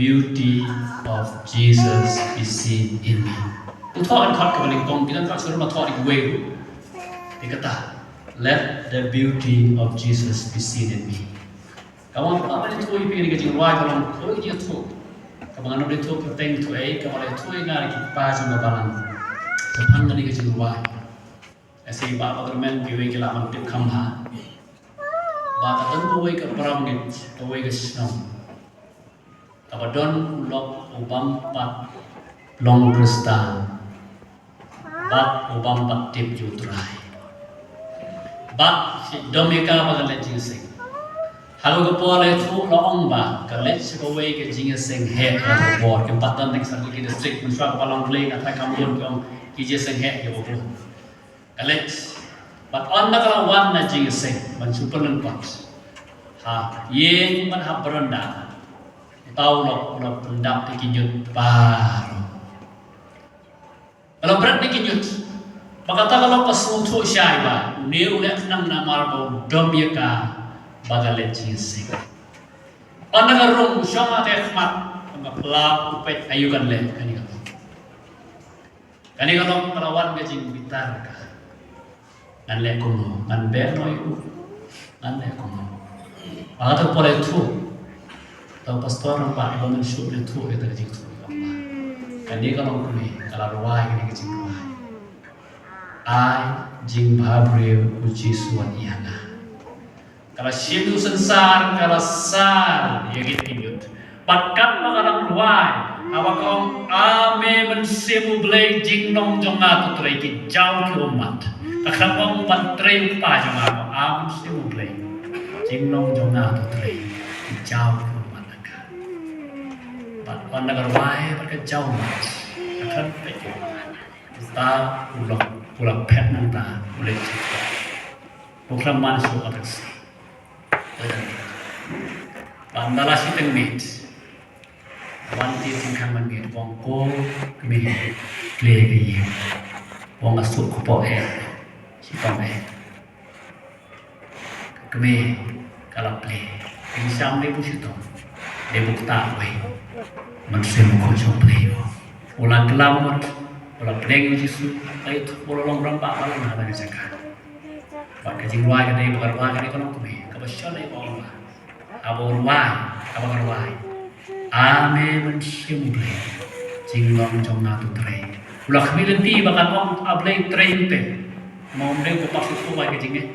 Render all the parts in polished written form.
beauty of Jesus be seen in me. Tu thọ anh khát cái mình công kita tak suruh thọ di way. Dia kata, let the beauty of Jesus be seen in me. Kamu apa ni tu ipi ni kecil wai kalau kau dia tu. Kamu anu dia tu keteng tu kamu dia tu ingat kita pas sama balang. Sepang ni kecil wai. Asyik bapak termen biway kita mantip kamha. Bapak tentu way ke perang ni, way ke snow. Kabadon ulok ubam pat long krista. Bat ubam pat tip jutrai. Bat si domika bagan le jingsing. Halu ke pole tu loong ba kalet si kawai ke jingsing he ke bor ke patan nek sarki ke district musra palang play kata kamun ke jingsing he ke bor. Kalet bat on na kala wan na jingsing man super pot. Ha yeng man ha berenda. Tau lo pendap dikinyut baru. Kalau berat dikinyut, maka tak kalau pas untuk syaiba, new lek nang namar bau domyaka bagalet jingsing. Anda karung syama tehmat, anda pelak upet ayukan lek kani kalau. Kani kalau perawan gajing bitar ka, ngan lek kuno, ngan berno itu, ngan lek kuno. Maka tak boleh tu. Tahu pastor nampak ibu mensyuk dia tu kita kecil tu. Kan dia kalau kuni kalau ruai ini kecil ruai. Ai jing bahagia uji suan iana. Kalau siapa sensar kalau sar ia gitu nyut. Patkan makarang ruai. Awak kong ame mensimu belai jing nong jonga tu teriki jauh ke umat. Kakak kong pantrai upah jonga kong ame mensimu belai jing nong jonga tu teriki jauh. Pada kerwai berkejauh, akan berjauh. Kita pulang pet nanta boleh cerita. Bukan masuk atas. Bandala si tengmit, wanti tingkang mangit, wongko kami lagi, wong asuk kupo si pame. Kami kalau play, ini sampai pusito, debukta way. Manusia muka jauh play. Ulang kelamut, ulang play jisu, itu ulang rampak malam ada jaga. Pakai jingwai kan ini bukan ruai kan ini kalau kami, kebetulan ini orang lah. Abu ruai, apa ruai? Ame manusia muka jinglong jong natu tray. Ulang kami nanti bahkan orang ablay tray itu, mau mereka kupas itu pakai jingnya.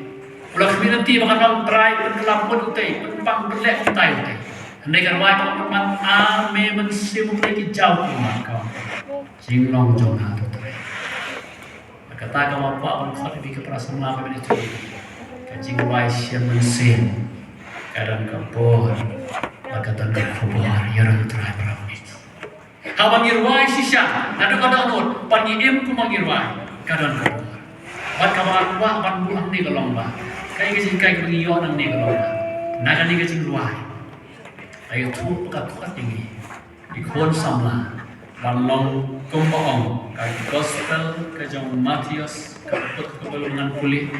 Ulang kami nanti bahkan orang tray berkelamut itu, berpang berlek itu. Hendai kerwai kau teman ame mensimu lagi jauh rumah kau. Jinglong jonga tu terus. Kata kau apa pun kau lebih keperasaan lama ini tu. Kajingwai siam mensim. Kadang kebor, kadang kebor. Yang terakhir berapa ni? Kau mengirwai sisa. Nado kadang nol. Pangim ku mengirwai. Kadang kebor. Bat kau wah bat buang ni kelong bah. Kau kajingkai kebiyok nang ni kelong bah. Naga ni kajingwai. Ayo tu kat ini ikon samla balong kumpong kai gospel ke jong Matius ke put ke balungan pulih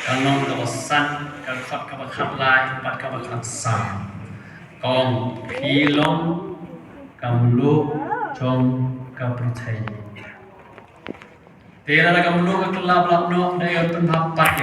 kalong ke pesan ke khat ke bakhat lai pat ke bakhat sam kong pilong kamlu jong ke percaya tera kamlu ke kelab lab no dai pen papat